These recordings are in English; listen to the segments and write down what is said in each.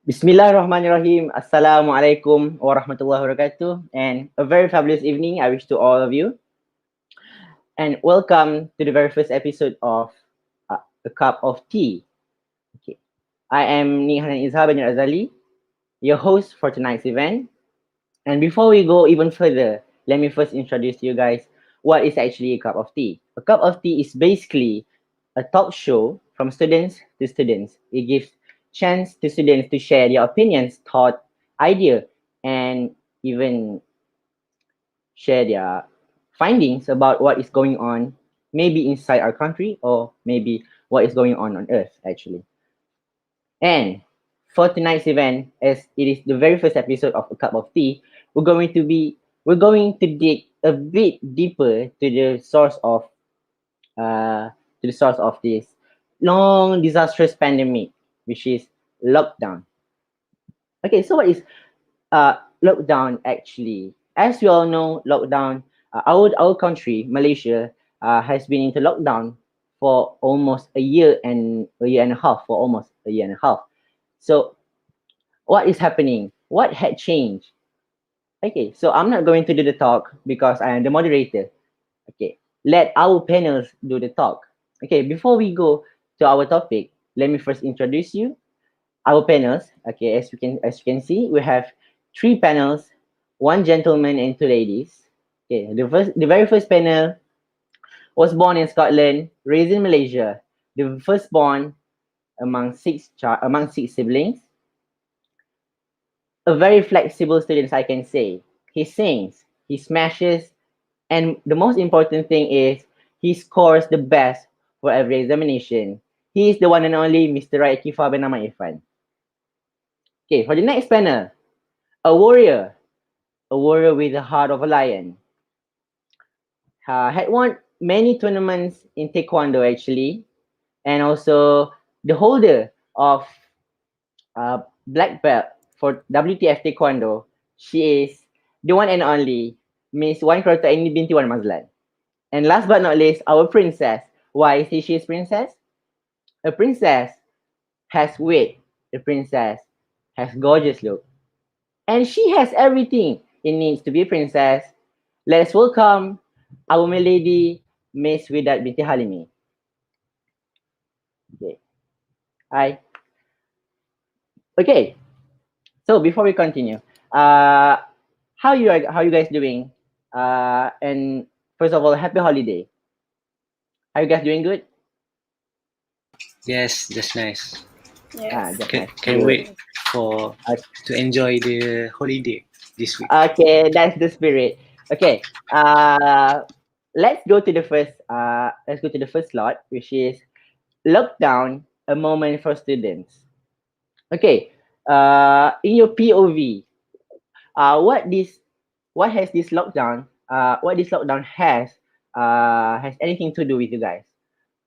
Bismillahirrahmanirrahim. Assalamualaikum warahmatullahi wabarakatuh. And a very fabulous evening I wish to all of you. And welcome to the very first episode of A Cup of Tea. Okay. I am Nihan Izhar bin Azali, your host for tonight's event. And before we go even further, let me first introduce you guys what is actually a cup of tea. A cup of tea is basically a talk show from students to students. It gives chance to students to share their opinions, thought, idea, and even share their findings about what is going on, maybe inside our country or maybe what is going on Earth actually. And for tonight's event, as it is the very first episode of A Cup of Tea, we're going to dig a bit deeper to the source of this long disastrous pandemic, which is lockdown. Okay, so what is lockdown actually? As we all know, lockdown, our country, Malaysia, has been into lockdown for almost a year and a half, for almost a year and a half. So what is happening? What had changed? Okay, so I'm not going to do the talk because I am the moderator. Okay, let our panels do the talk. Okay, before we go to our topic, let me first introduce you our panels. Okay, as you can see, we have three panels, one gentleman and two ladies. Okay, the very first panel was born in Scotland, raised in Malaysia. The firstborn among six siblings. A very flexible student, I can say. He sings, he smashes, and the most important thing is he scores the best for every examination. He is the one and only Mr. Raid Kifah bin Ahmad Irfan. Okay, for the next panel, a warrior with the heart of a lion. Had won many tournaments in Taekwondo actually, and also the holder of black belt for WTF Taekwondo. She is the one and only Miss Wan Krota Aini binti Wan Mazlan. And last but not least, our princess. Why is she a princess? A princess has wit. A princess has gorgeous look. And she has everything it needs to be a princess. Let's welcome our milady, Miss Widat binti Halimi. Okay. Hi. Okay. So before we continue, how you guys doing? And first of all, happy holiday. Are you guys doing good? Yes, that's nice. Yes. Just Can, nice. can Good. wait for Okay. to enjoy the holiday this week. Okay, that's the spirit. Okay. Let's go to the first slot, which is lockdown, a moment for students. Okay. In your POV, what has this lockdown has anything to do with you guys?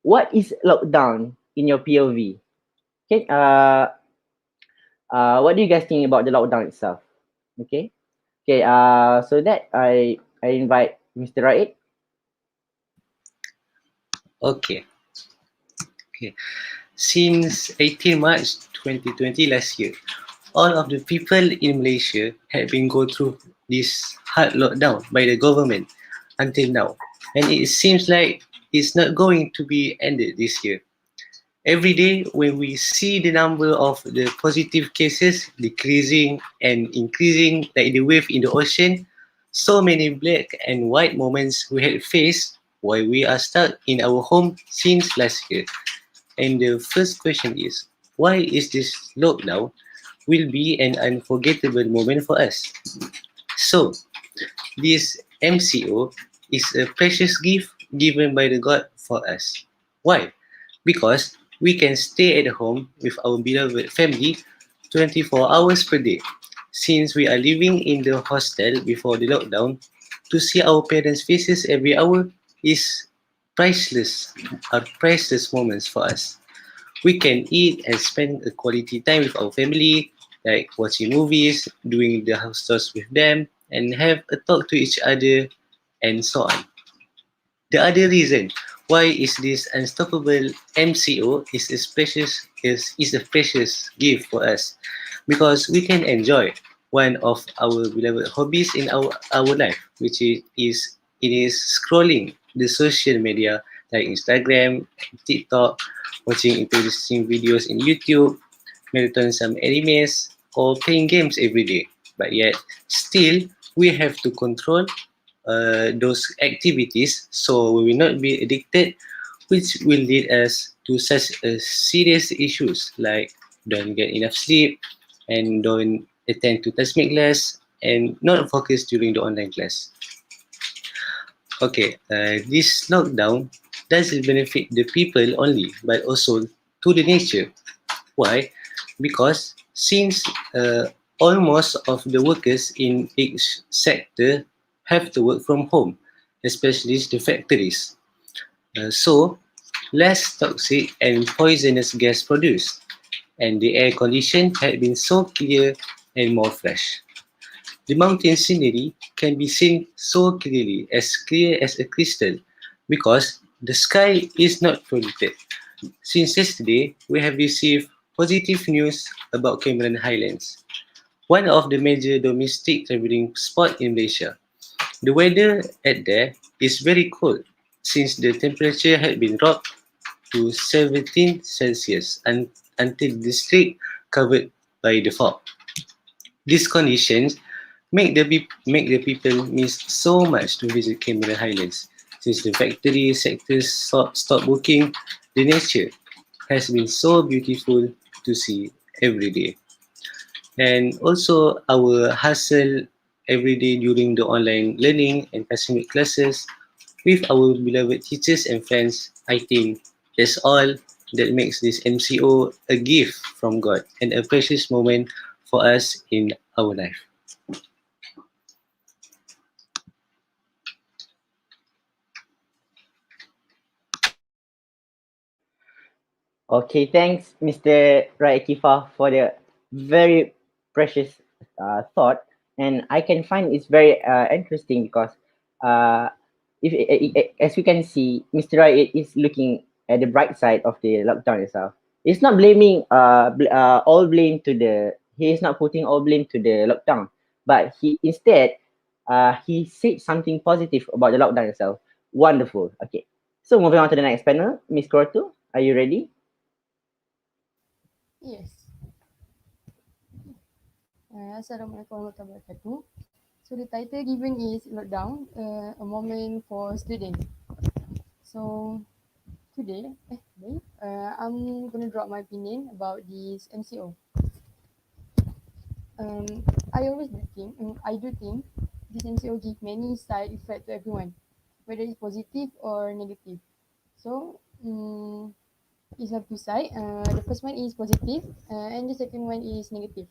What is lockdown in your POV? Okay. What do you guys think about the lockdown itself? Okay. Okay. So that I invite Mr. Raid. Okay. Since 18 March 2020 last year, all of the people in Malaysia had been go through this hard lockdown by the government until now. And it seems like it's not going to be ended this year. Every day when we see the number of the positive cases decreasing and increasing like the wave in the ocean, so many black and white moments we had faced while we are stuck in our home since last year. And the first question is, why is this lockdown will be an unforgettable moment for us? So, this MCO is a precious gift given by the God for us. Why? Because we can stay at home with our beloved family 24 hours per day. Since we are living in the hostel before the lockdown, to see our parents' faces every hour is priceless, are priceless moments for us. We can eat and spend a quality time with our family, like watching movies, doing the house chores with them, and have a talk to each other, and so on. The other reason why is this unstoppable MCO is a precious gift for us because we can enjoy one of our beloved hobbies in our life, which is scrolling the social media like Instagram, TikTok, watching interesting videos in YouTube, marathon some animes, or playing games every day. But yet, still, we have to control those activities so we will not be addicted, which will lead us to such serious issues like don't get enough sleep and don't attend to task less and not focus during the online class. Okay, this lockdown doesn't benefit the people only, but also to the nature. Why? Because since almost of the workers in each sector have to work from home, especially the factories. So, less toxic and poisonous gas produced, and the air condition had been so clear and more fresh. The mountain scenery can be seen so clear as a crystal, because the sky is not polluted. Since yesterday, we have received positive news about Cameron Highlands, one of the major domestic traveling spots in Malaysia. The weather at there is very cold since the temperature had been dropped to 17 Celsius until the district covered by the fog. These conditions make the people miss so much to visit Cameron Highlands. Since the factory sectors stopped working, the nature has been so beautiful to see every day. And also our hustle every day during the online learning and academic classes with our beloved teachers and friends, I think that's all that makes this MCO a gift from God and a precious moment for us in our life. Okay, thanks, Mr. Raikifa, for the very precious thought, and I can find it's very interesting because uh, as you can see, Mr. Rai is looking at the bright side of the lockdown itself. It's not blaming all blame to the. He is not putting all blame to the lockdown, but he instead he said something positive about the lockdown itself. Wonderful. Okay, so moving on to the next panel, Miss Corto, are you ready? Yes. Assalamualaikum warahmatullahi wabarakatuh. So the title given is Lockdown, a moment for students. So today, I'm going to drop my opinion about this MCO. I always do think, I do think this MCO give many side effects to everyone, whether it's positive or negative. So it's have two side. The first one is positive, and the second one is negative.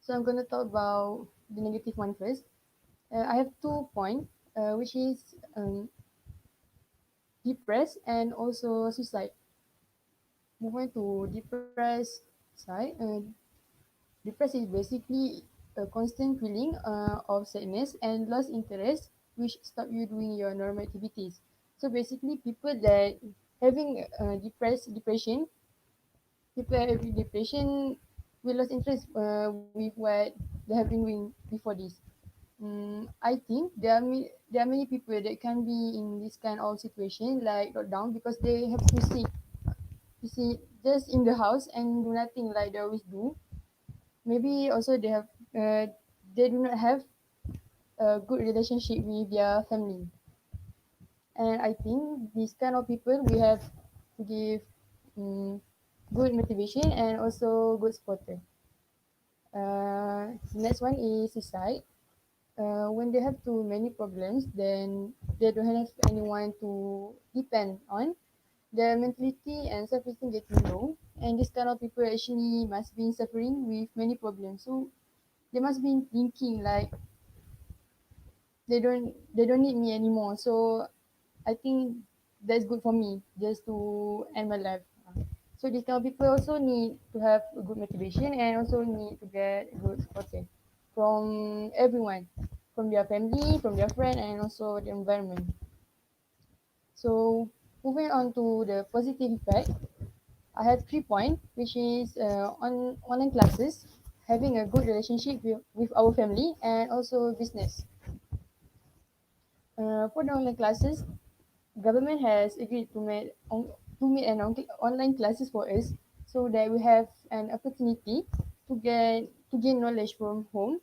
So I'm going to talk about the negative one first. I have 2 points, which is depressed and also suicide. Moving to depressed side, depressed is basically a constant feeling of sadness and lost interest, which stop you doing your normal activities. So basically, people that having depression, people having depression will lose interest with what they have been doing before this. I think there are many people that can be in this kind of situation like lockdown because they have to sit just in the house and do nothing like they always do. Maybe also they do not have a good relationship with their family. And I think these kind of people we have to give um, good motivation and also good supporter. Next one is suicide. When they have too many problems, then they don't have anyone to depend on. Their mentality and self-esteem getting low, and this kind of people actually must be suffering with many problems. So they must be thinking like they don't need me anymore. So I think that's good for me just to end my life. So these kind of people also need to have a good motivation and also need to get good support from everyone, from their family, from their friend, and also the environment. So moving on to the positive effect. I have 3 points, which is on online classes, having a good relationship with our family, and also business. For the online classes, government has agreed to make an online classes for us, so that we have an opportunity to gain knowledge from home,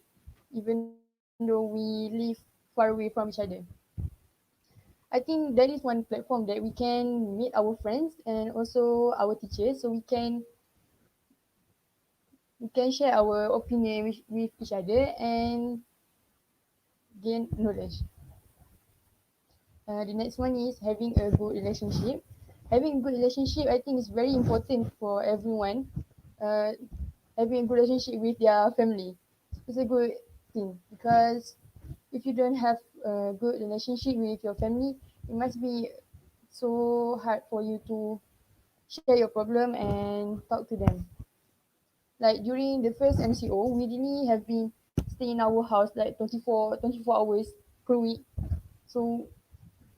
even though we live far away from each other. I think that is one platform that we can meet our friends and also our teachers, so we can share our opinion with each other and gain knowledge. The next one is having a good relationship. Having a good relationship, I think, is very important for everyone. Uh, Having a good relationship with their family, it's a good thing, because if you don't have a good relationship with your family, it must be so hard for you to share your problem and talk to them. Like during the first MCO, we really have been staying in our house like 24 hours per week. So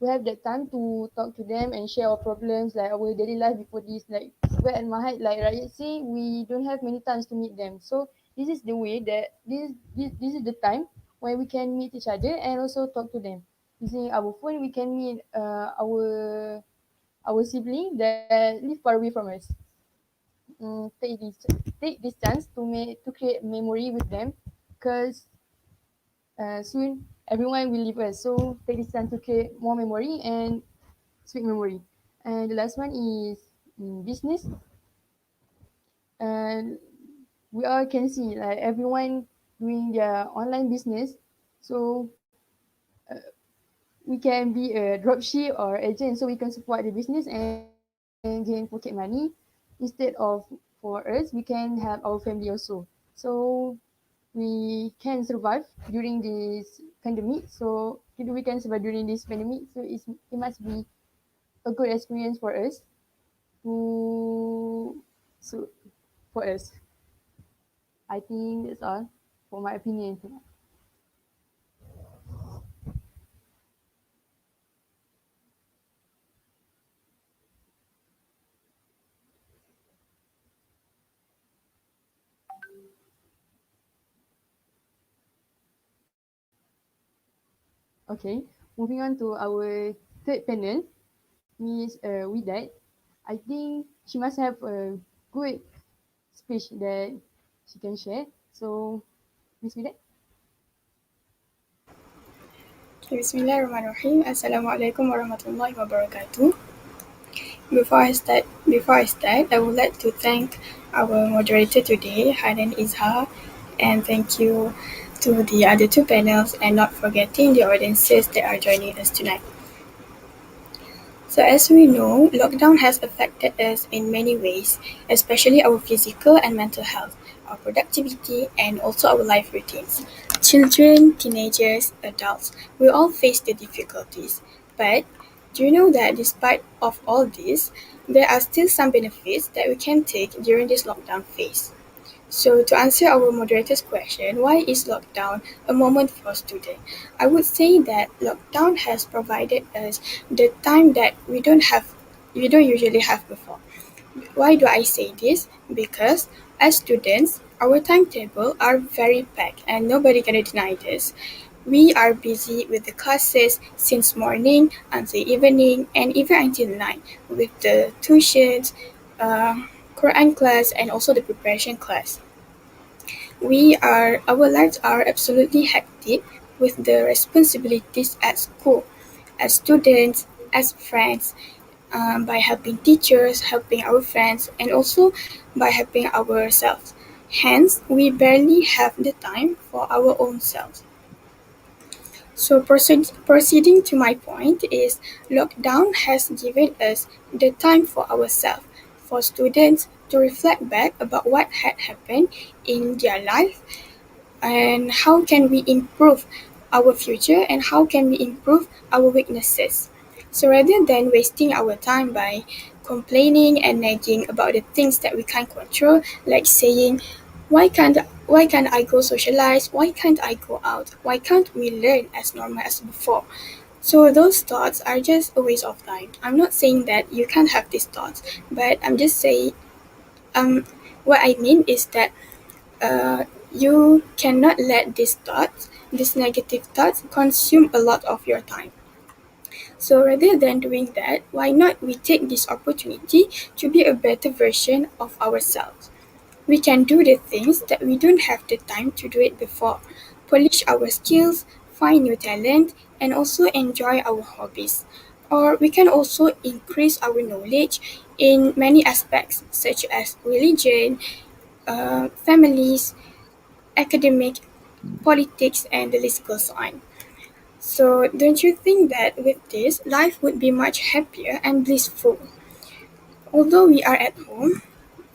we have that time to talk to them and share our problems, like our daily life before this. Like where at Mahat, like Rakyat say, we don't have many times to meet them. So this is the way that this is the time when we can meet each other and also talk to them. Using our phone, we can meet our sibling that live far away from us. Take this chance to create memory with them, because soon everyone will leave us. So take this chance to create more memory and sweet memory. And the last one is business. And we all can see like everyone doing their online business. So we can be a dropship or agent, so we can support the business and gain pocket money. Instead of, for us, we can help our family also. So we can survive during this pandemic. So we can survive during this pandemic. So it must be a good experience for us to so for us. I think that's all for my opinion. Okay, moving on to our third panel, Miss Widat. I think she must have a good speech that she can share. So, Miss Widat. Bismillahirrahmanirrahim. Assalamualaikum warahmatullahi wabarakatuh. Before I start, I would like to thank our moderator today, Hanan Izhar, and thank you to the other two panels, and not forgetting the audiences that are joining us tonight. So, as we know, lockdown has affected us in many ways, especially our physical and mental health, our productivity, and also our life routines. Children, teenagers, adults, we all face the difficulties. But do you know that despite of all this, there are still some benefits that we can take during this lockdown phase? So, to answer our moderator's question, why is lockdown a moment for students? I would say that lockdown has provided us the time that we don't usually have before. Why do I say this? Because as students, our timetable are very packed and nobody can deny this. We are busy with the classes since morning until evening and even until night with the tuitions, Quran class, and also the preparation class. Our lives are absolutely hectic with the responsibilities at school, as students, as friends, by helping teachers, helping our friends, and also by helping ourselves. Hence, we barely have the time for our own selves. So, proceeding to my point is lockdown has given us the time for ourselves, for students to reflect back about what had happened in their life and how can we improve our future and how can we improve our weaknesses. So rather than wasting our time by complaining and nagging about the things that we can't control, like saying, why can't I go socialize? Why can't I go out? Why can't we learn as normal as before? So those thoughts are just a waste of time. I'm not saying that you can't have these thoughts, but I'm just saying, um, what I mean is that you cannot let these thoughts, these negative thoughts, consume a lot of your time. So rather than doing that, why not we take this opportunity to be a better version of ourselves? We can do the things that we don't have the time to do it before, polish our skills, find new talent, and also enjoy our hobbies. Or we can also increase our knowledge in many aspects, such as religion, families, academic, politics, and the list goes on. So, don't you think that with this, life would be much happier and blissful? Although we are at home,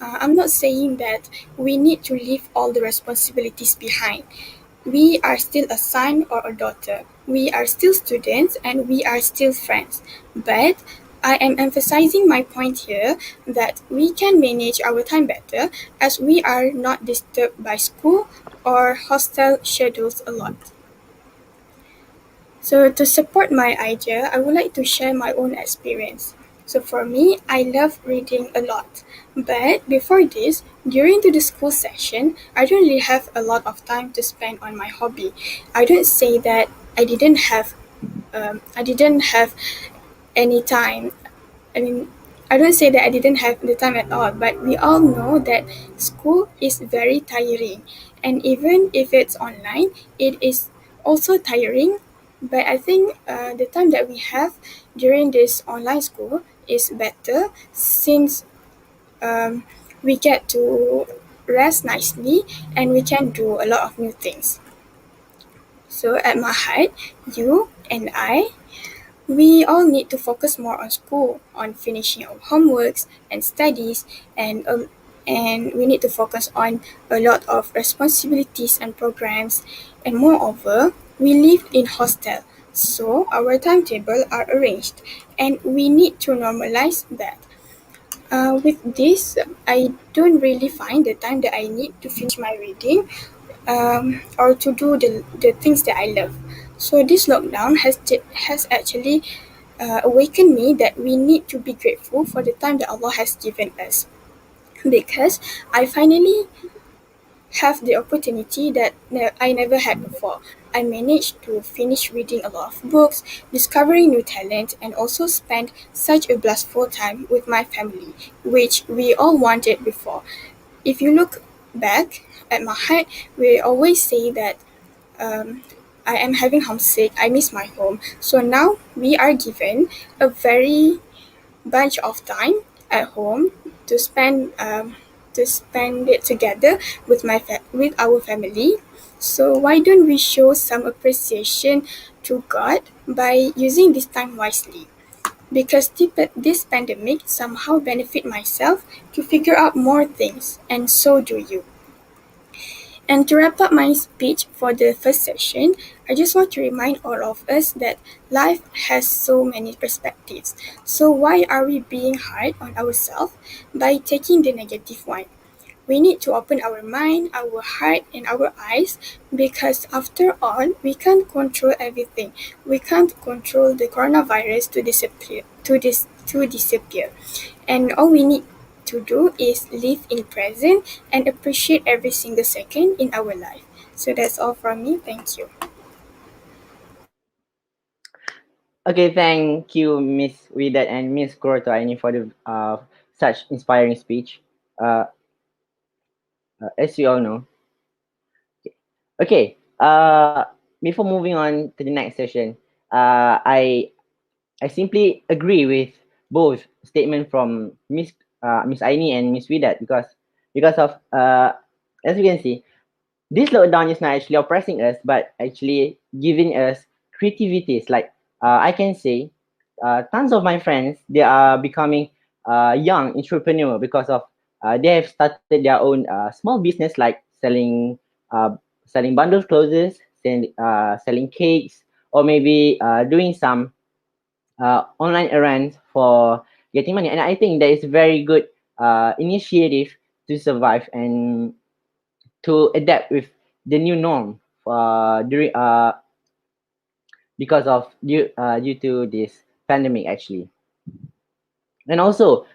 I'm not saying that we need to leave all the responsibilities behind. We are still a son or a daughter. We are still students and we are still friends. But I am emphasizing my point here that we can manage our time better as we are not disturbed by school or hostile schedules a lot. So, to support my idea, I would like to share my own experience. So, for me, I love reading a lot. But before this, during to the school session, I don't really have a lot of time to spend on my hobby. I don't say that I didn't have any time. I mean, I don't say that I didn't have the time at all, but we all know that school is very tiring. And even if it's online, it is also tiring. But I think the time that we have during this online school is better since um, we get to rest nicely and we can do a lot of new things. So at Mahad, you and I, we all need to focus more on school, on finishing our homeworks and studies, and we need to focus on a lot of responsibilities and programs. And moreover, we live in hostel, so our timetable are arranged, and we need to normalize that. With this, I don't really find the time that I need to finish my reading or to do the things that I love. So this lockdown has actually awakened me that we need to be grateful for the time that Allah has given us. Because I finally have the opportunity that I never had before. I managed to finish reading a lot of books, discovering new talent, and also spend such a blissful time with my family, which we all wanted before. If you look back at Mahat, we always say that um, I am having homesick, I miss my home. So now we are given a very bunch of time at home to spend it together with with our family. So why don't we show some appreciation to God by using this time wisely? Because this pandemic somehow benefit myself to figure out more things, and so do you. And to wrap up my speech for the first session, I just want to remind all of us that life has so many perspectives. So why are we being hard on ourselves by taking the negative one? We need to open our mind, our heart, and our eyes because after all, we can't control everything. We can't control the coronavirus to disappear. And all we need to do is live in present and appreciate every single second in our life. So that's all from me. Thank you. Okay, thank you, Miss Widat and Miss Kurotaini for the such inspiring speech. Uh, as you all know. Okay. Before moving on to the next session, I simply agree with both statement from Miss Aini and Miss Widat because of as you can see, this lockdown is not actually oppressing us, but actually giving us creativities. Like I can say, tons of my friends they are becoming young entrepreneur because of they have started their own small business like uh, selling bundle clothes, selling cakes, or maybe doing some online errands for getting money. And I think that is very good initiative to survive and to adapt with the new norm during because of due to this pandemic actually. And also,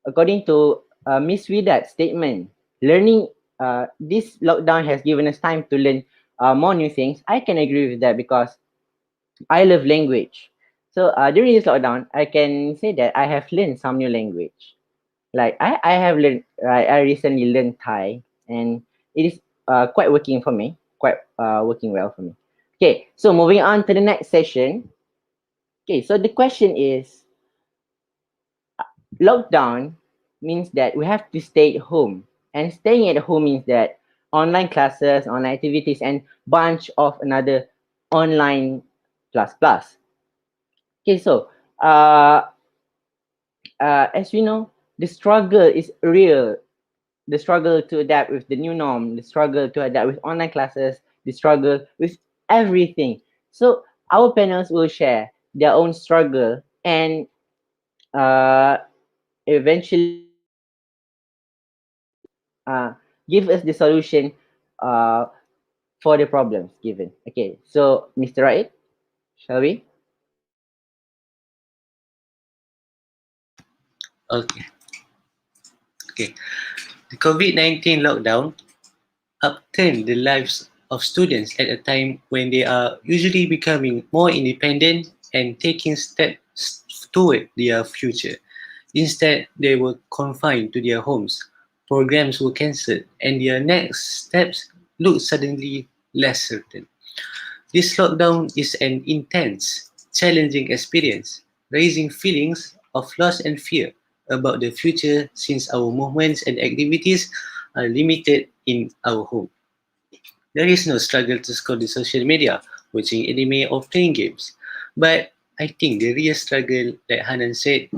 according to Miss Widat's statement, learning this lockdown has given us time to learn more new things. I can agree with that because I love language. So during this lockdown, I can say that I have learned some new language. Like I have learned, I recently learned Thai, and it is quite working for me, quite working well for me. Okay, so moving on to the next session. Okay, so the question is, lockdown means that we have to stay at home, and staying at home means that online classes, online activities, and bunch of another online plus plus. Okay, so uh, as we know, the struggle is real. The struggle to adapt with the new norm, the struggle to adapt with online classes, the struggle with everything. So our panels will share their own struggle and uh, eventually give us the solution uh, for the problems given. Okay, so Mr. Right, shall we? Okay. Okay. The COVID-19 lockdown upturned the lives of students at a time when they are usually becoming more independent and taking steps toward their future. Instead, they were confined to their homes, programs were cancelled, and their next steps looked suddenly less certain. This lockdown is an intense, challenging experience, raising feelings of loss and fear about the future since our movements and activities are limited in our home. There is no struggle to scroll the social media, watching anime or playing games. But I think the real struggle, like Hanan said,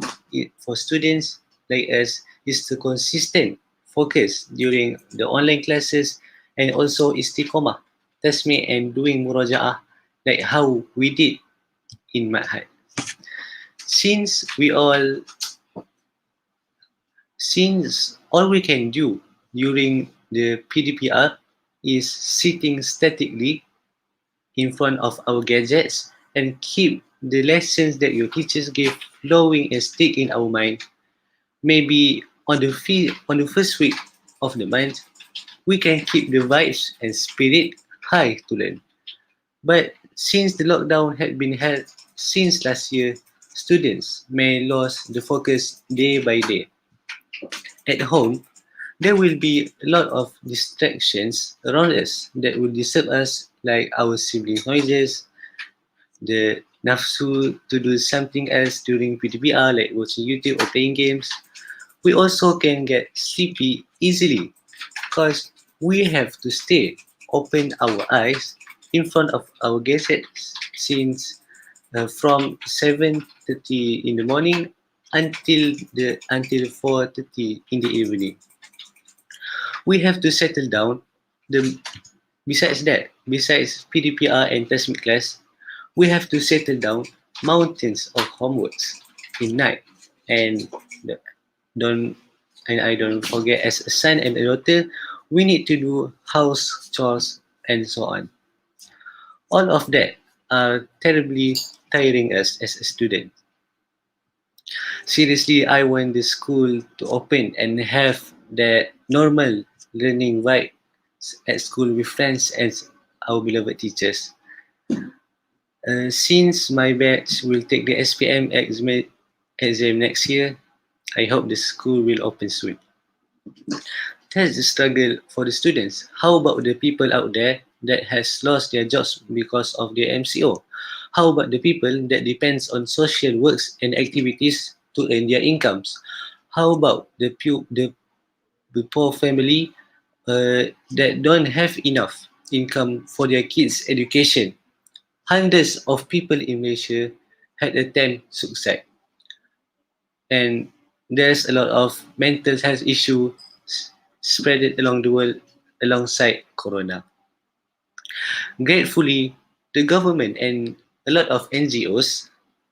for students like us is to consistent focus during the online classes and also istiqomah, tasmi and doing muraja'ah like how we did in Ma'had. Since we all since all we can do during the PDPR is sitting statically in front of our gadgets and keep the lessons that your teachers give flowing and stick in our mind. Maybe on the first week of the month, we can keep the vibes and spirit high to learn. But since the lockdown had been held since last year, students may lose the focus day by day. At home, there will be a lot of distractions around us that will disturb us, like our siblings' noises, the nafsu to do something else during PTBR, like watching YouTube or playing games. We also can get sleepy easily because we have to stay open our eyes in front of our gadgets since from 7:30 in the morning until 4:30 in the evening. We have to settle down. The besides PDPR and Tasmic class, we have to settle down mountains of homeworks in night. And the- don't and I don't forget, as a son and a daughter, we need to do house chores and so on. All of that are terribly tiring us as a student. Seriously, I want the school to open and have that normal learning vibe at school with friends and our beloved teachers. Since my batch will take the SPM exam next year, I hope the school will open soon. That's the struggle for the students. How about the people out there that has lost their jobs because of their MCO? How about the people that depends on social works and activities to earn their incomes? How about the poor family that don't have enough income for their kids' education? Hundreds of people in Malaysia had attempt suicide, and there's a lot of mental health issue spread along the world alongside corona. Gratefully, the government and a lot of NGOs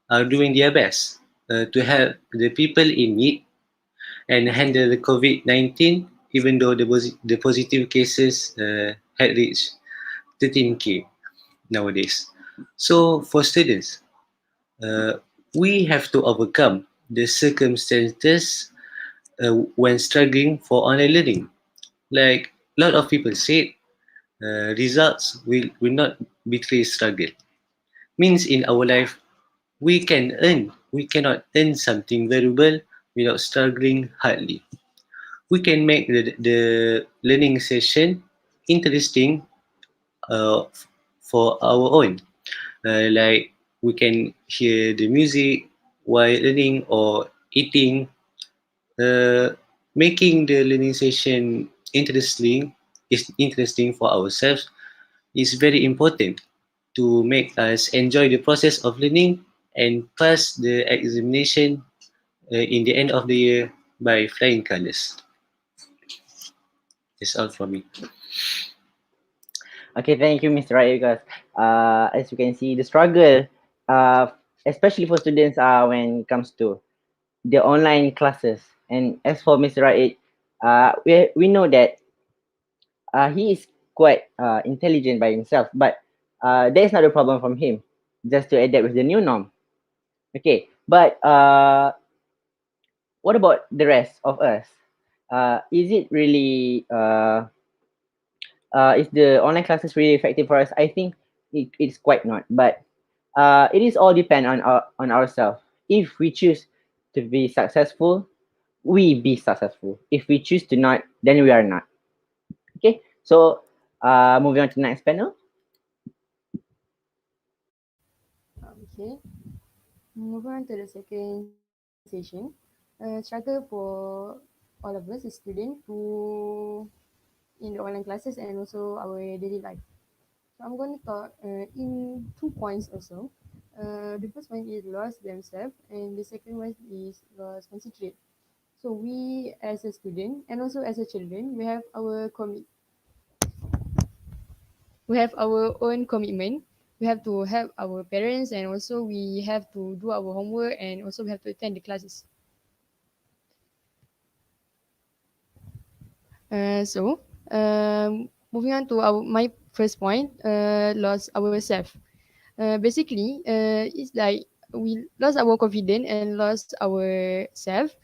are doing their best to help the people in need and handle the COVID-19, even though the positive cases had reached 13K. nowadays. So for students, uh, we have to overcome the circumstances when struggling for online learning. Like a lot of people said, results will not betray struggle. Means in our life, we cannot earn something valuable without struggling hardly. We can make the learning session interesting uh, for our own. Like we can hear the music while learning or eating. Making the learning session interesting for ourselves is very important to make us enjoy the process of learning and pass the examination in the end of the year by flying colors. That's all from me. Okay, thank you, Mr. Rai, because as you can see, the struggle, uh, especially for students, when it comes to the online classes. And as for Mr. Rai, we know that he is quite intelligent by himself, but that is not a problem from him, just to adapt with the new norm. Okay, but what about the rest of us? Is it really is the online classes really effective for us? I think it's quite not, but it is all depend on ourselves. If we choose to be successful, we be successful. If we choose to not, then we are not. Okay, so moving on to the next panel. Okay. Moving on to the second session. Struggle for all of us as students to in the online classes and also our daily life. So I'm going to talk in 2 points also. The first one is lost themselves, and the second one is lost concentrate. So we as a student and also as a children, we have our own commitment. We have to help our parents, and also we have to do our homework, and also we have to attend the classes. So moving on to my first point, lost ourselves. Basically, it's like we lost our confidence and lost our self,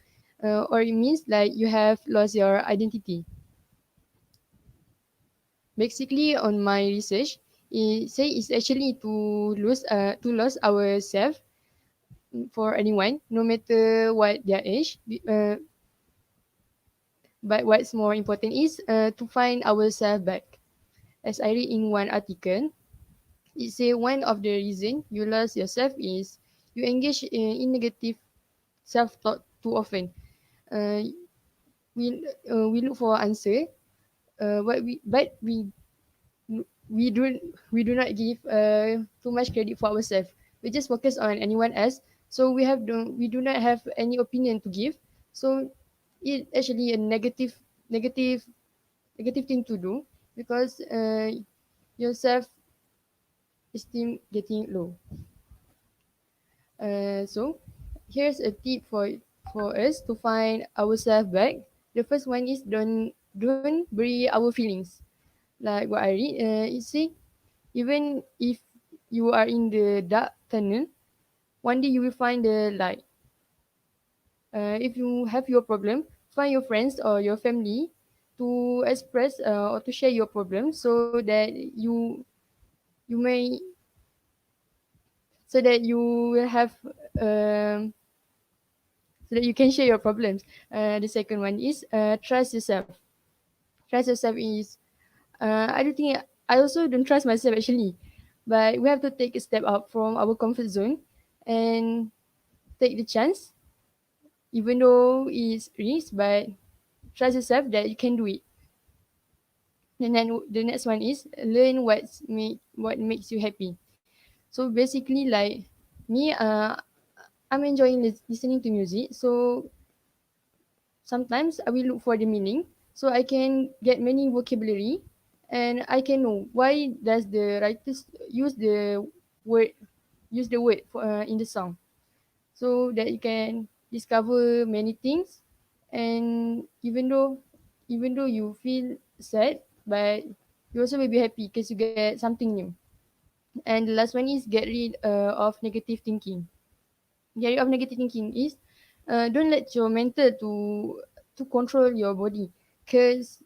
or it means like you have lost your identity. Basically, on my research, it say it's actually to lose ourselves for anyone, no matter what their age. But what's more important is to find ourselves back. As I read in one article, it say one of the reason you lose yourself is you engage in negative self-talk too often. Uh, we look for answer, but we do not give too much credit for ourselves. We just focus on anyone else. So we do not have any opinion to give. So it actually a negative negative thing to do because your self esteem getting low. So here's a tip for us to find ourselves back. The first one is don't bury our feelings. Like what I read, it say even if you are in the dark tunnel, one day you will find the light. If you have your problem, find your friends or your family to express or to share your problem so that you may so that you will have um, so that you can share your problems. The second one is trust yourself. Trust yourself is I don't think I also don't trust myself actually, but we have to take a step out from our comfort zone and take the chance, even though it's risk, but trust yourself that you can do it. And then the next one is learn what makes you happy. So basically, like me, I'm enjoying listening to music. So sometimes I will look for the meaning, so I can get many vocabulary, and I can know why does the writers word use the word in the song, so that you can discover many things. And even though you feel sad, but you also will be happy because you get something new. And the last one is get rid of negative thinking. Get rid of negative thinking is don't let your mental to control your body. Because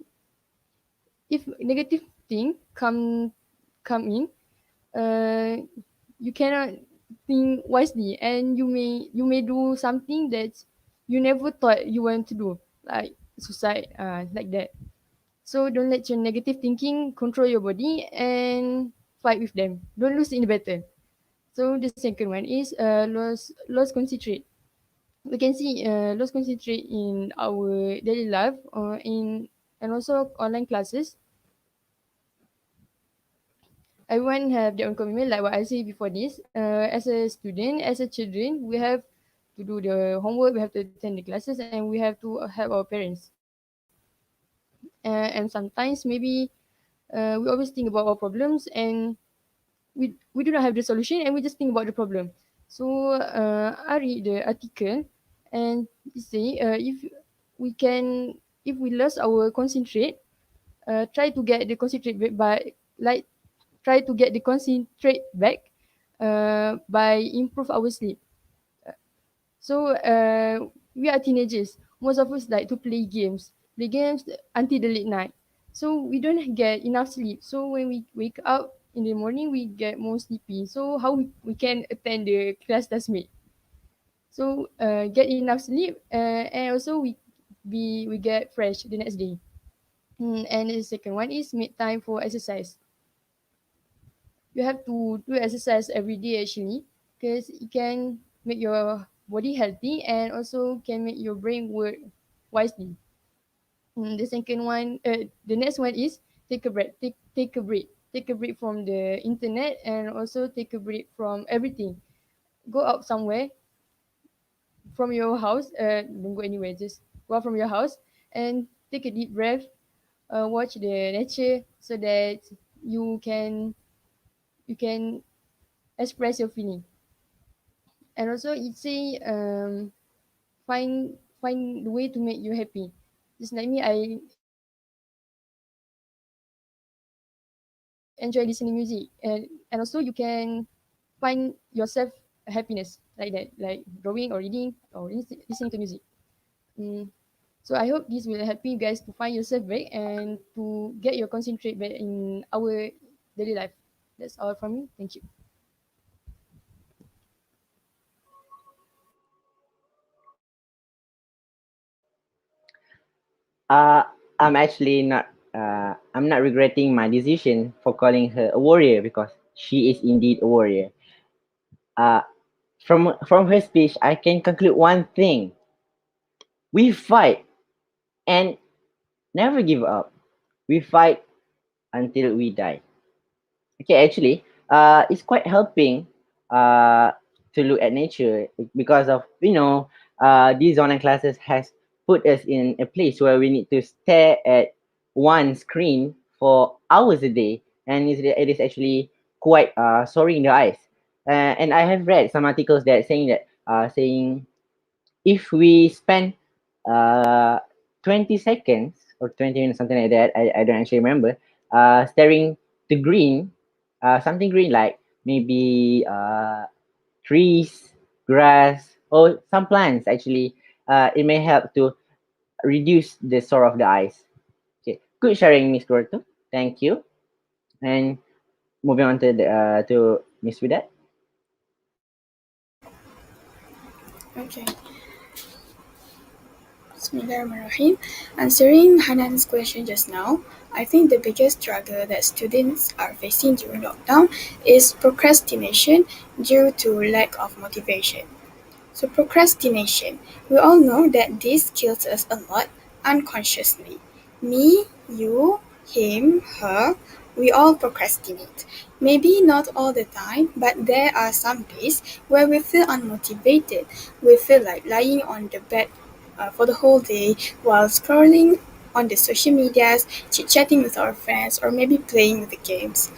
if negative thing come in, uh, you cannot think wisely, and you may do something that you never thought you want to do, like suicide, like that. So don't let your negative thinking control your body and fight with them. Don't lose in the battle. So the second one is lost concentrate. We can see lost concentrate in our daily life in and also online classes. Everyone have their own commitment, like what I said before this. As a student, as a children, we have to do the homework, we have to attend the classes, and we have to help our parents. And sometimes maybe we always think about our problems, and we do not have the solution, and we just think about the problem. So I read the article, and it say we can if we lost our concentrate, try to get the concentrate back by like try to get the concentrate back by improve our sleep. So we are teenagers. Most of us like to play games until the late night. So we don't get enough sleep. So when we wake up in the morning, we get more sleepy. So how we can attend the class mate? So get enough sleep, and also we get fresh the next day. And the second one is make time for exercise. You have to do exercise every day actually, because it can make your body healthy and also can make your brain work wisely. The second one, the next one is take a break. Take a break. Take a break from the internet and also take a break from everything. Go out somewhere from your house. Don't go anywhere. Just go out from your house and take a deep breath. Watch the nature so that you can you can express your feeling. And also it say find the way to make you happy. Just like me, I enjoy listening music, and also you can find yourself happiness like that, like drawing or reading or listening to music. mm, so I hope this will help you guys to find yourself back and to get your concentrate back in our daily life. That's all from me. Thank you. Uh, I'm actually not. I'm not regretting my decision for calling her a warrior because she is indeed a warrior. Uh, from her speech, I can conclude one thing: we fight and never give up. We fight until we die. Okay, actually, it's quite helping to look at nature because of these online classes has put us in a place where we need to stare at one screen for hours a day, and it is actually quite sorry in the eyes. And I have read some articles that saying if we spend uh 20 seconds or 20 minutes, something like that, I don't actually remember, staring to green, something green like maybe trees, grass, or some plants actually, it may help to reduce the sore of the eyes. Okay, good sharing, Miss Gorto. Thank you. And moving on to Miss Widat. Okay. Bismillahirrahmanirrahim. Answering Hanan's question just now, I think the biggest struggle that students are facing during lockdown is procrastination due to lack of motivation. So, procrastination. We all know that this kills us a lot unconsciously. Me, you, him, her, we all procrastinate. Maybe not all the time, but there are some days where we feel unmotivated. We feel like lying on the bed for the whole day while scrolling on the social medias, chit chatting with our friends, or maybe playing with the games.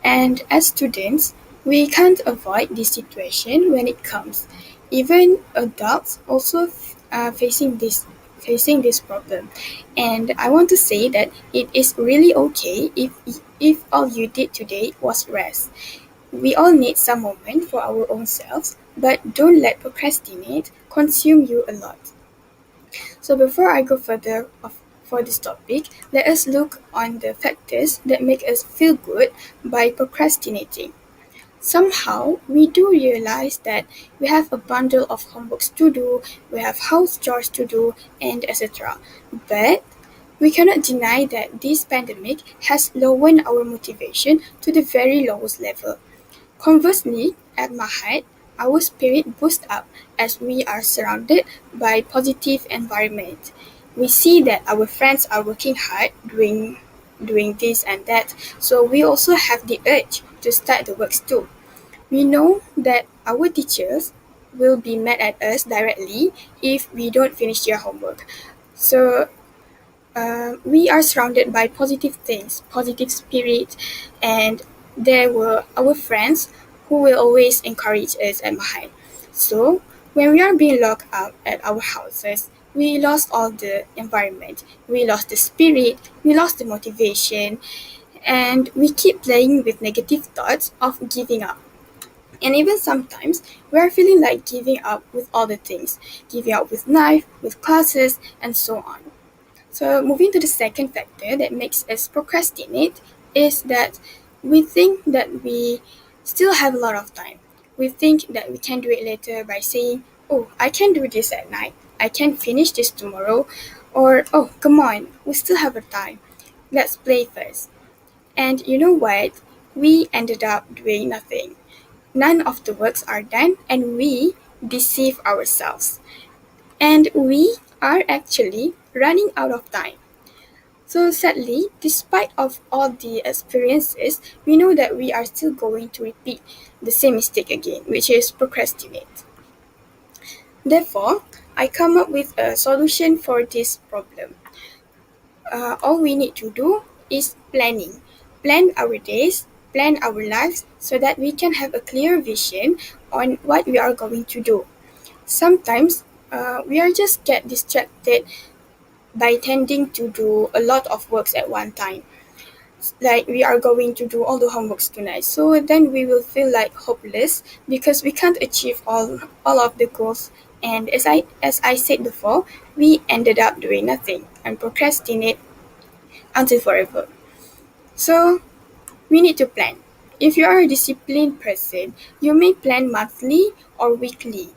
And as students, we can't avoid this situation when it comes. Even adults also are facing this problem. And I want to say that it is really okay if all you did today was rest. We all need some moment for our own selves, but don't let procrastinate consume you a lot. So before I go further for this topic, let us look on the factors that make us feel good by procrastinating. Somehow, we do realize that we have a bundle of homeworks to do, we have house chores to do, and etc. But we cannot deny that this pandemic has lowered our motivation to the very lowest level. Conversely, at Mahat, our spirit boosts up as we are surrounded by positive environment. We see that our friends are working hard, doing this and that, so we also have the urge to start the works too. We know that our teachers will be mad at us directly if we don't finish their homework. So we are surrounded by positive things, positive spirit, and there were our friends who will always encourage us at Mahai. So when we are being locked up at our houses, we lost all the environment, we lost the spirit, we lost the motivation, and we keep playing with negative thoughts of giving up. And even sometimes we are feeling like giving up with all the things, giving up with life, with classes, and so on. So, moving to the second factor that makes us procrastinate is that we think that we still have a lot of time. We think that we can do it later by saying, "Oh, I can do this at night. I can finish this tomorrow." Or, "Oh, come on, we still have a time. Let's play first." And you know what? We ended up doing nothing. None of the works are done, and we deceive ourselves. And we are actually running out of time. So sadly, despite of all the experiences, we know that we are still going to repeat the same mistake again, which is procrastinate. Therefore, I come up with a solution for this problem. All we need to do is planning. Plan our days, plan our lives so that we can have a clear vision on what we are going to do. Sometimes we are just get distracted by tending to do a lot of works at one time. Like we are going to do all the homeworks tonight. So then we will feel like hopeless because we can't achieve all of the goals. And as I said before, we ended up doing nothing and procrastinate until forever. So we need to plan. If you are a disciplined person, you may plan monthly or weekly.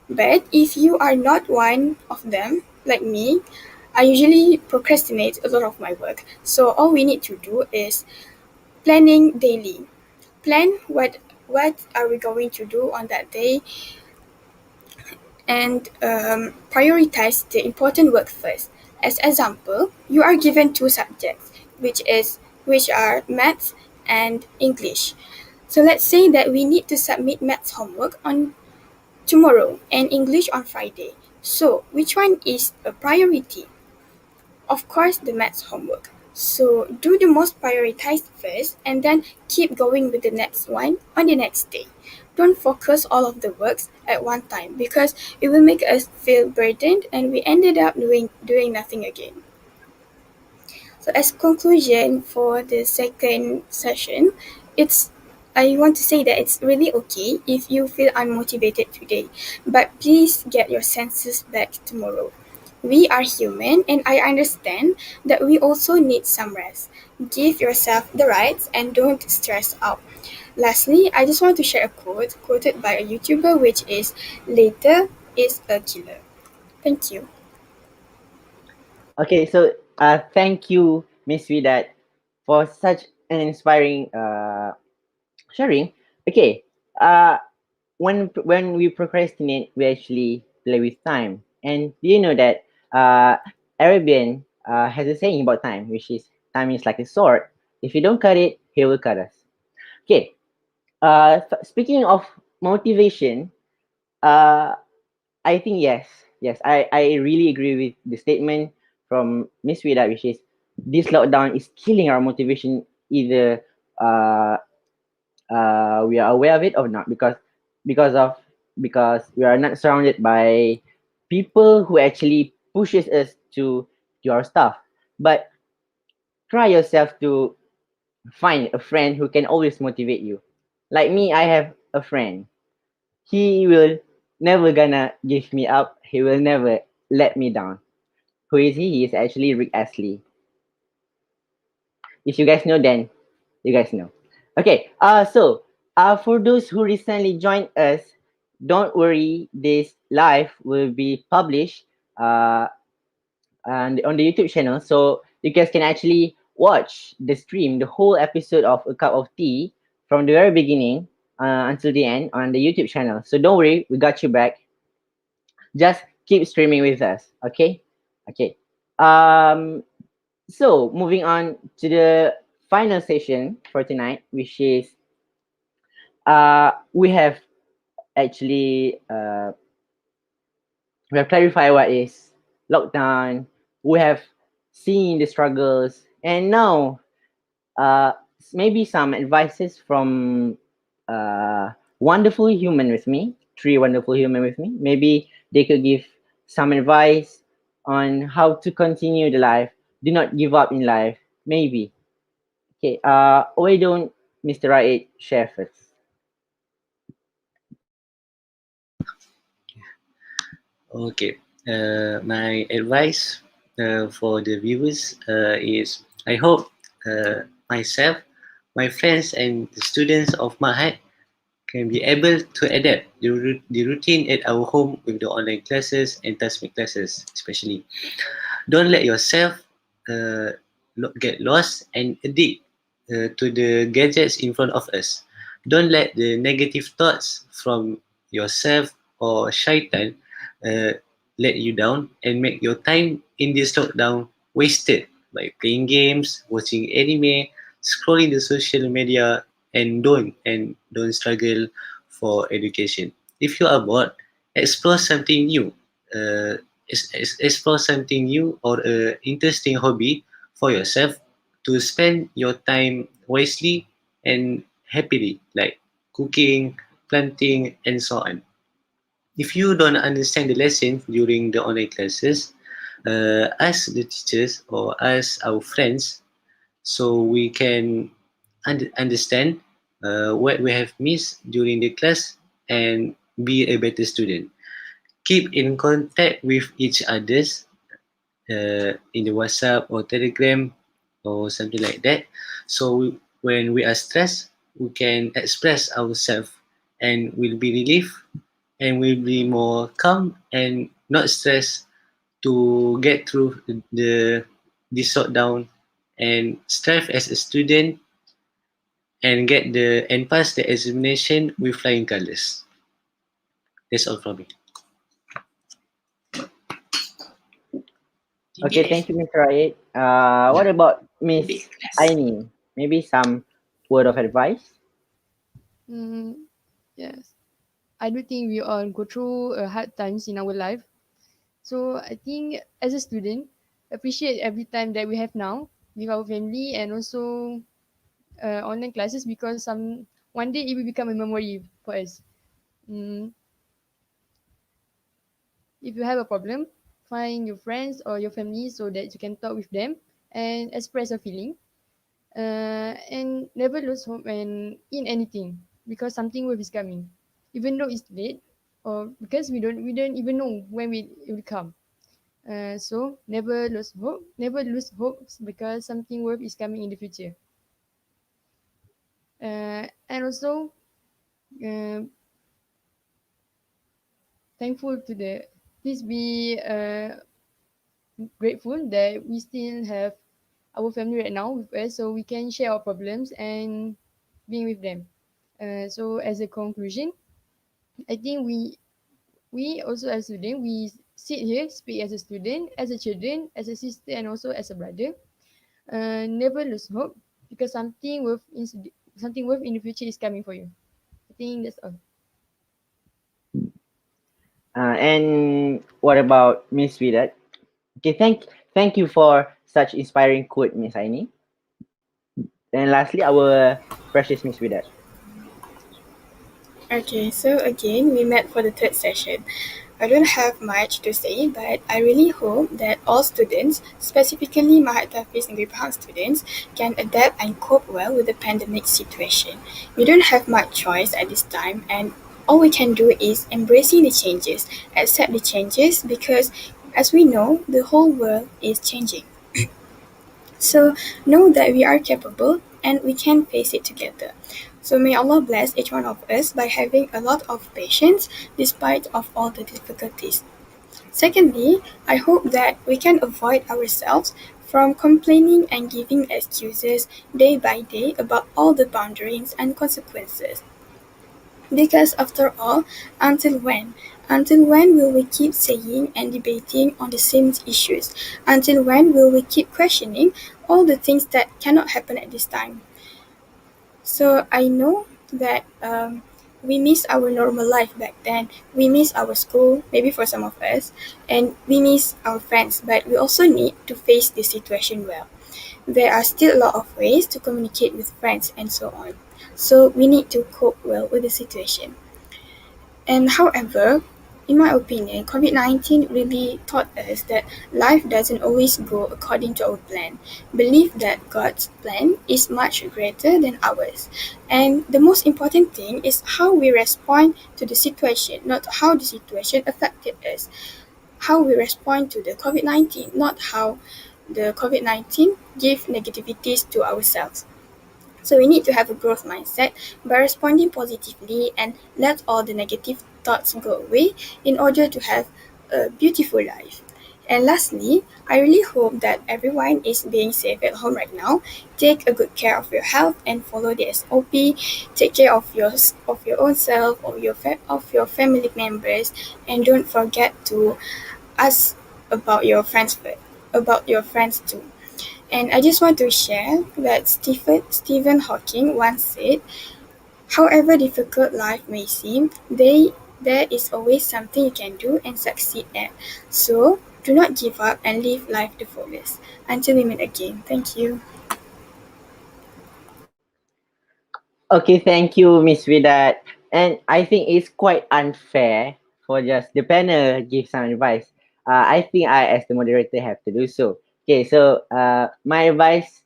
But if you are not one of them, like me, I usually procrastinate a lot of my work. So all we need to do is planning daily. Plan what are we going to do on that day and prioritize the important work first. As example, you are given two subjects, which are maths and English. So let's say that we need to submit maths homework on tomorrow and English on Friday. So which one is a priority? Of course, the maths homework. So do the most prioritized first and then keep going with the next one on the next day. Don't focus all of the works at one time because it will make us feel burdened and we ended up doing nothing again. So as conclusion for the second session, it's I want to say that it's really okay if you feel unmotivated today, but please get your senses back tomorrow. We are human and I understand that we also need some rest. Give yourself the rights and don't stress out. Lastly, I just want to share a quote quoted by a YouTuber which is later is a killer. Thank you. Okay, so thank you, Miss Vidat, for such an inspiring sharing. Okay, when we procrastinate, we actually play with time. And do you know that Arabian has a saying about time, which is time is like a sword. If you don't cut it, he will cut us. Okay. Speaking of motivation, uh, I think yes, I really agree with the statement from Miss Vida, which is this lockdown is killing our motivation. Either uh, we are aware of it or not, because of because we are not surrounded by people who actually pushes us to do our stuff. But try yourself to find a friend who can always motivate you. Like me, I have a friend. He will never gonna give me up. He will never let me down. Who is he? He is actually Rick Astley. If you guys know, then you guys know. Okay. For those who recently joined us, don't worry. This live will be published and on the YouTube channel, so you guys can actually watch the stream, the whole episode of A Cup of Tea from the very beginning until the end on the YouTube channel. So don't worry, we got you back. Just keep streaming with us, okay? Okay. So moving on to the final session for tonight, which is we have actually we have clarified what is lockdown. We have seen the struggles, and now maybe some advices from wonderful human with me, three wonderful human with me. Maybe they could give some advice on how to continue the life. Do not give up in life. Maybe. Okay. Why don't Mr. Raid share first? Okay. My advice for the viewers is I hope myself, my friends, and the students of Mahat can be able to adapt the routine at our home with the online classes and tasmid classes, especially. Don't let yourself get lost and addict to the gadgets in front of us. Don't let the negative thoughts from yourself or shaitan uh, let you down and make your time in this lockdown wasted by playing games, watching anime, scrolling the social media, and don't struggle for education. If you are bored, explore something new. Uh, Explore something new or a interesting hobby for yourself to spend your time wisely and happily, like cooking, planting, and so on. If you don't understand the lesson during the online classes, ask the teachers or ask our friends so we can understand what we have missed during the class and be a better student. Keep in contact with each others in the WhatsApp or Telegram or something like that. So when we are stressed, we can express ourselves and will be relieved and will be more calm and not stressed to get through the this shutdown and strive as a student and get the and pass the examination with flying colors. That's all from me. Okay, thank you, Mr. Raid. What about Miss Aini? Maybe some word of advice? Mm, yes. I do think we all go through hard times in our life. So I think as a student, appreciate every time that we have now with our family and also online classes because one day it will become a memory for us. Mm, if you have a problem, find your friends or your family so that you can talk with them and express your feeling. And never lose hope in anything because something worth is coming, even though it's late or because we don't even know when it will come. So never lose hope because something worth is coming in the future. And also uh, thankful to the please be grateful that we still have our family right now with us so we can share our problems and being with them. So as a conclusion, I think we also as a student we sit here speak as a student, as a children, as a sister, and also as a brother. Never lose hope because something worth in the future is coming for you. I think that's all. And what about Miss Vidat? Okay, thank you for such inspiring quote, Miss Aini. And lastly, our precious Miss Vidat. Okay, so again, we met for the third session. I don't have much to say, but I really hope that all students, specifically Mahat Hafiz Negeri Pahang students, can adapt and cope well with the pandemic situation. We don't have much choice at this time, and all we can do is embracing the changes, accept the changes, because as we know, the whole world is changing. So know that we are capable and we can face it together. So may Allah bless each one of us by having a lot of patience despite of all the difficulties. Secondly, I hope that we can avoid ourselves from complaining and giving excuses day by day about all the boundaries and consequences. Because after all, until when? Until when will we keep saying and debating on the same issues? Until when will we keep questioning all the things that cannot happen at this time? So I know that we miss our normal life back then. We miss our school, maybe for some of us, and we miss our friends, but we also need to face this situation well. There are still a lot of ways to communicate with friends and so on. So we need to cope well with the situation. And however, in my opinion, COVID 19 really taught us that life doesn't always go according to our plan. Believe that God's plan is much greater than ours. And the most important thing is how we respond to the situation, not how the situation affected us. How we respond to the COVID 19, not how the COVID 19 give negativities to ourselves. So we need to have a growth mindset by responding positively and let all the negative thoughts go away in order to have a beautiful life. And lastly, I really hope that everyone is being safe at home right now. Take a good care of your health and follow the SOP. Take care of your own self or of your family members, and don't forget to ask about your friends too. And I just want to share that Stephen Hawking once said, however difficult life may seem, there is always something you can do and succeed at. So do not give up and live life the fullest. Until we meet again. Thank you. Okay, thank you, Miss Vidat. And I think it's quite unfair for just the panel give some advice. I think I, as the moderator, have to do so. Okay, so my advice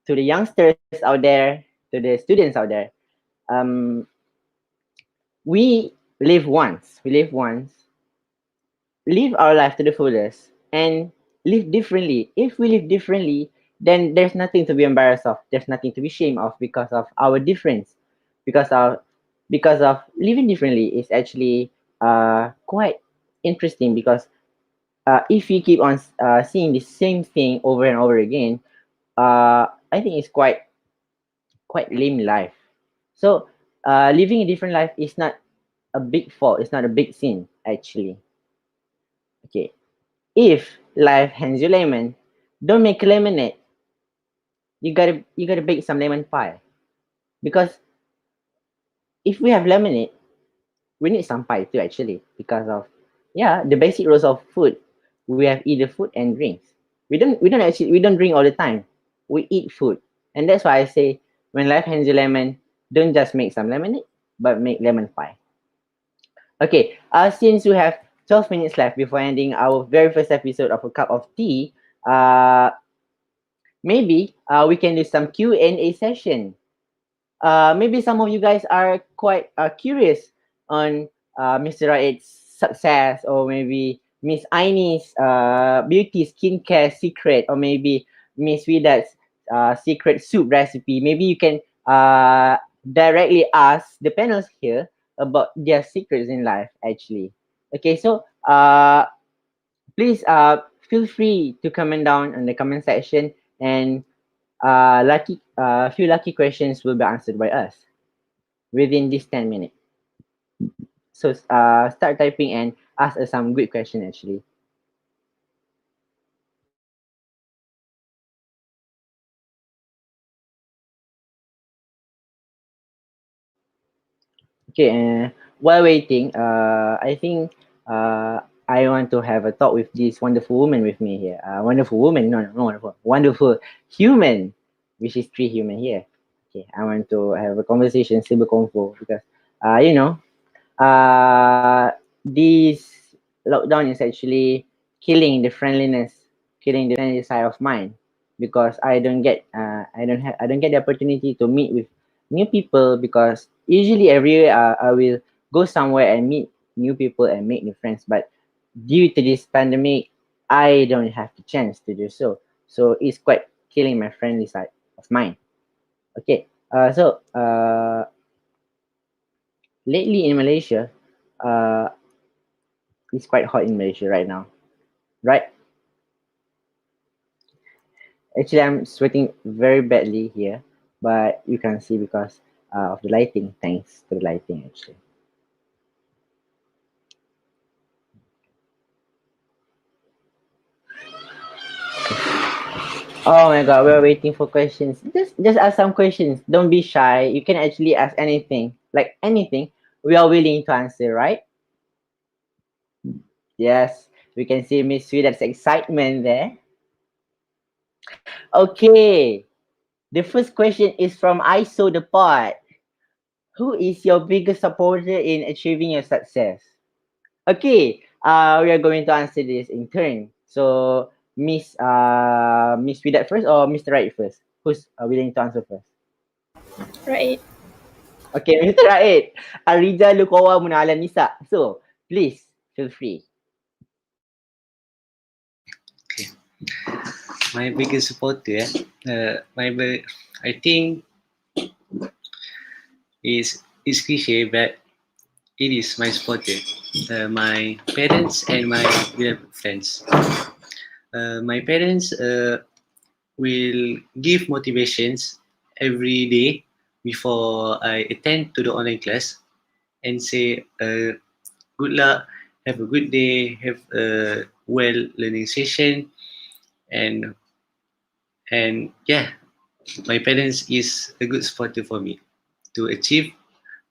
to the youngsters out there, to the students out there, um, we live once. We live once. Live our life to the fullest and live differently. If we live differently, then there's nothing to be embarrassed of. There's nothing to be ashamed of because of our difference. Because of living differently is actually quite interesting because if we keep on seeing the same thing over and over again, I think it's quite lame life. So living a different life is not a big fault. It's not a big sin actually. Okay, if life hands you lemon, don't make lemonade. You gotta bake some lemon pie. Because if we have lemonade, we need some pie too actually. Because of the basic rules of food. We have either food and drinks. We don't drink all the time. We eat food. And that's why I say when life hands you lemon, don't just make some lemonade, but make lemon pie. Okay, since we have 12 minutes left before ending our very first episode of A Cup of Tea, maybe we can do some Q&A session. Maybe some of you guys are quite curious on Mr. Raid's success, or maybe Miss Aine's beauty skincare secret, or maybe Miss Vidat's secret soup recipe. Maybe you can directly ask the panels here about their secrets in life, actually. Okay, so please feel free to comment down in the comment section, and few lucky questions will be answered by us within this 10 minutes. So start typing and ask us some good question actually. Okay, while waiting, I think I want to have a talk with this wonderful woman with me here. Wonderful woman, no, no, wonderful, wonderful human, which is three human here. Okay, I want to have a conversation, cyber convo, because you know, this lockdown is actually killing the friendliness, killing the friendly side of mine, because I don't get the opportunity to meet with new people, because usually every year I will go somewhere and meet new people and make new friends, but due to this pandemic, I don't have the chance to do so. So it's quite killing my friendly side of mine. Okay. Lately in Malaysia, uh, it's quite hot in Malaysia right now, right? Actually, I'm sweating very badly here, but you can see because of the lighting. Thanks to the lighting, actually. Oh my God, we're waiting for questions. Just ask some questions. Don't be shy. You can actually ask anything, like anything. We are willing to answer, right? Yes, we can see Miss Sweet's excitement there. Okay, the first question is from ISO the Pod. Who is your biggest supporter in achieving your success? Okay, we are going to answer this in turn. So, Miss Widat first or Mr. Right first? Who's willing to answer first? Right. Okay, Mr. Right. Arija Lukawa Munalan Nisa. So, please feel free. Okay. My biggest supporter, I think is cliche, but it is my supporter. My parents and my beloved friends. My parents will give motivations every day before I attend to the online class and say, good luck, have a good day, have a well learning session, and yeah, my parents is a good supporter for me to achieve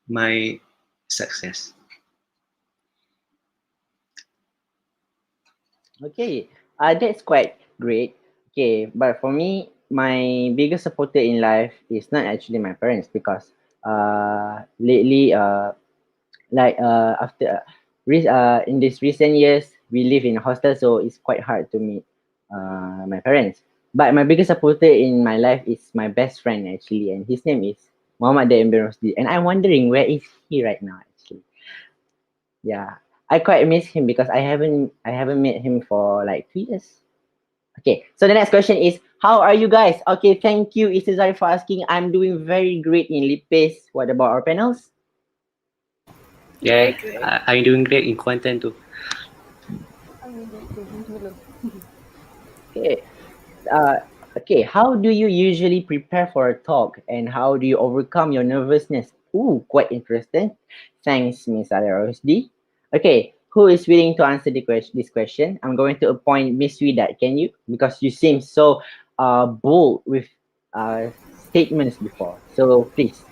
my success. Okay, that's quite great. Okay, but for me, my biggest supporter in life is not actually my parents, because lately after in these recent years we live in a hostel, so it's quite hard to meet my parents. But my biggest supporter in my life is my best friend, actually, and his name is Muhammad Daim bin Rosdi, and I'm wondering where is he right now, actually. Yeah, I quite miss him because I haven't met him for like 2 years. Okay, so the next question is, how are you guys? Okay, thank you Isizari for asking. I'm doing very great in Lipes. What about our panels? Very Yeah, good. I'm doing great in Kuantan too. I'm really to dulu. Okay. Uh, okay, how do you usually prepare for a talk, and how do you overcome your nervousness? Ooh, quite interesting. Thanks, Miss Alarosdi. Okay, who is willing to answer this question? I'm going to appoint Miss Widat. Can you? Because you seem so bold with statements before. So please.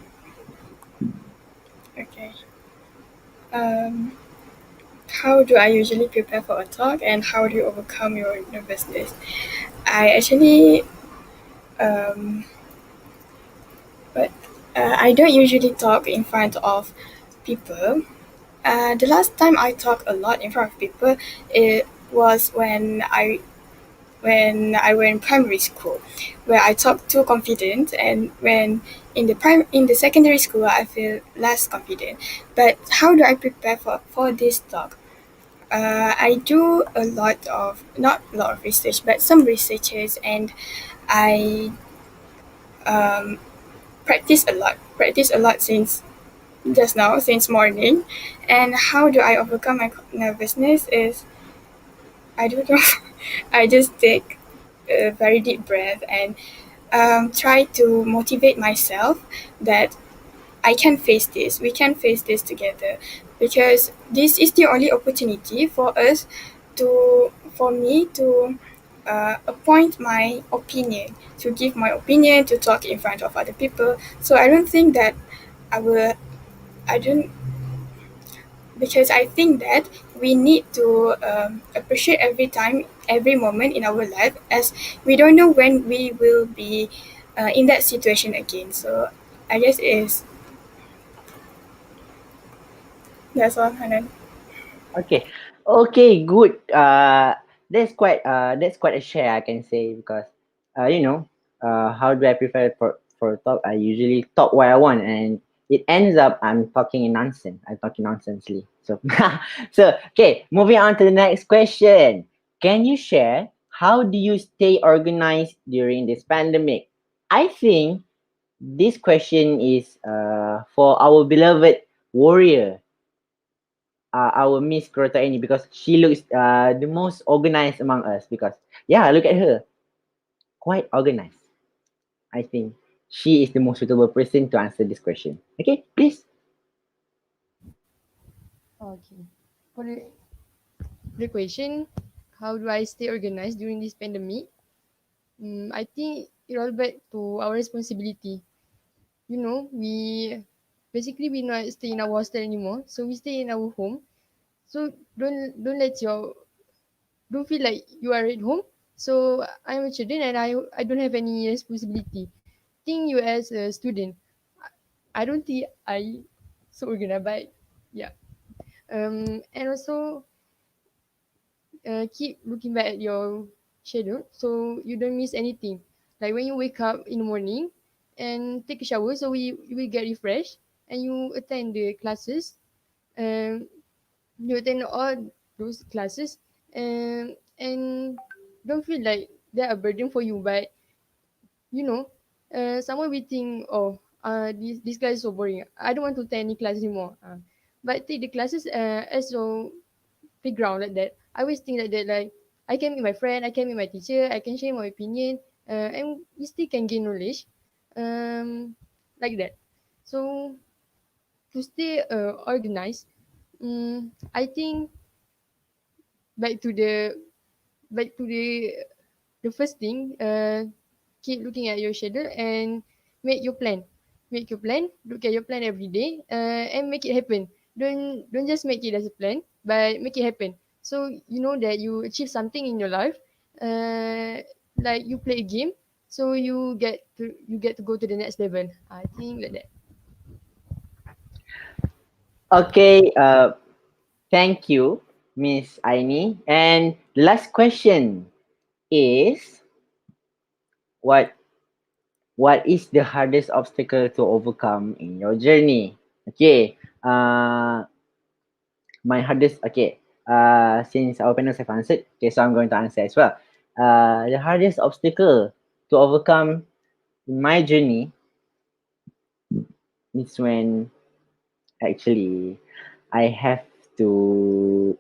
Okay. Um, how do I usually prepare for a talk and how do you overcome your nervousness? I actually, um, but I don't usually talk in front of people. The last time I talked a lot in front of people, it was when I were in primary school, where I talked too confident, and when in the secondary school I feel less confident. But how do I prepare for this talk? I do a lot of not a lot of research, but some researches, and I um, practice a lot since just now, since morning. And how do I overcome my nervousness? Is I don't know. I just take a very deep breath and try to motivate myself that I can face this. We can face this together, because this is the only opportunity for us for me to appoint my opinion, to give my opinion, to talk in front of other people. So I don't think that I will. I don't because I think that we need to appreciate every time, every moment in our life, as we don't know when we will be in that situation again. So I guess that's all, Hanan. Okay. Okay, good. That's quite a share, I can say, because you know, how do I prefer for talk? I usually talk what I want, and it ends up I'm talking in nonsense. I'm talking nonsensely. So so okay, moving on to the next question. Can you share how do you stay organized during this pandemic? I think this question is for our beloved warrior, our Miss Kurota Any, because she looks the most organized among us. Because yeah, look at her, quite organized. I think she is the most suitable person to answer this question. Okay, please. Okay. For the question, how do I stay organized during this pandemic? I think it all back to our responsibility. You know, we not stay in our hostel anymore, so we stay in our home. So don't let your don't feel like you are at home. So I'm a student and I don't have any responsibility. Think you as a student, I don't think I so organized, but yeah. And also keep looking back at your schedule so you don't miss anything. Like when you wake up in the morning and take a shower, so you will get refreshed and you attend the classes. Um, you attend all those classes and don't feel like they're a burden for you. But you know, someone will think, oh, this class is so boring. I don't want to attend any class anymore. But take the classes as your playground like that. I always think like that, like I can meet my friend, I can meet my teacher, I can share my opinion, and we still can gain knowledge, like that. So to stay organized, I think back to the back to the first thing, keep looking at your schedule and make your plan. Make your plan, look at your plan every day, and make it happen. Don't just make it as a plan, but make it happen. So you know that you achieve something in your life, uh, like you play a game, so you get to go to the next level. I think like that. Okay. Thank you, Miss Aini. And the last question is what what is the hardest obstacle to overcome in your journey? Okay. My hardest, okay, since our panels have answered, okay, so I'm going to answer as well. The hardest obstacle to overcome in my journey is when actually I have to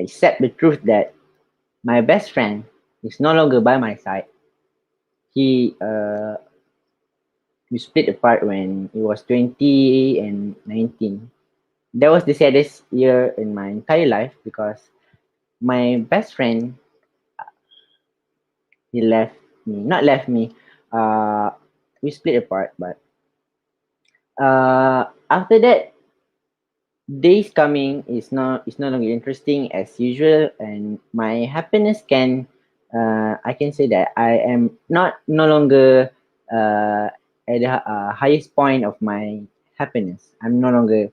accept the truth that my best friend is no longer by my side. He we split apart when he was 20 and 19. That was the saddest year in my entire life because my best friend, he left me, not left me, uh we split apart. But after that, days coming is no longer interesting as usual, and my happiness can, I can say that I am not no longer at the highest point of my happiness. I'm no longer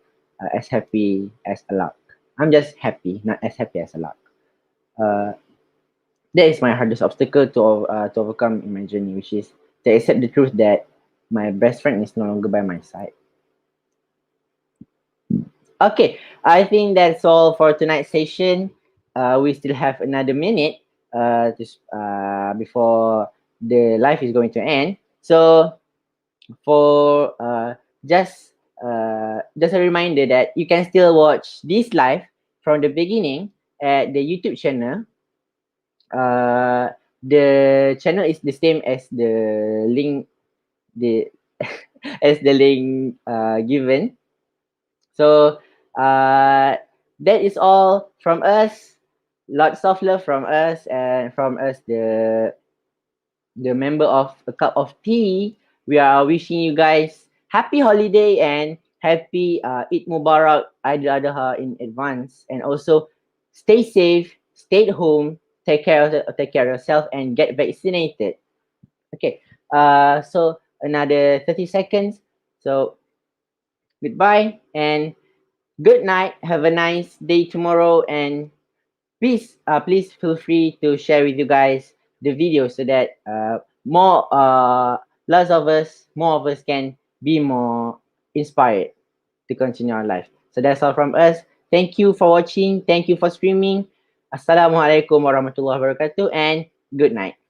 as happy as a lark. I'm just happy, not as happy as a lark. uh, that is my hardest obstacle to overcome in my journey, which is to accept the truth that my best friend is no longer by my side. Okay, I think that's all for tonight's session. We still have another minute before the live is going to end. So for just a reminder that you can still watch this live from the beginning at the YouTube channel. uh the channel is the same as the link, the as the link given. So that is all from us. Lots of love from us, and from us, the member of A Cup of Tea. We are wishing you guys happy holiday and happy Eid Mubarak Eid al-Adha in advance. And also stay safe, stay at home, take care of yourself and get vaccinated. Okay. So another 30 seconds. So goodbye and Good night. Have a nice day tomorrow, and please feel free to share with you guys the video so that more of us can be more inspired to continue our life. So that's all from us. Thank you for watching. Thank you for streaming. Assalamualaikum warahmatullahi wabarakatuh, and good night.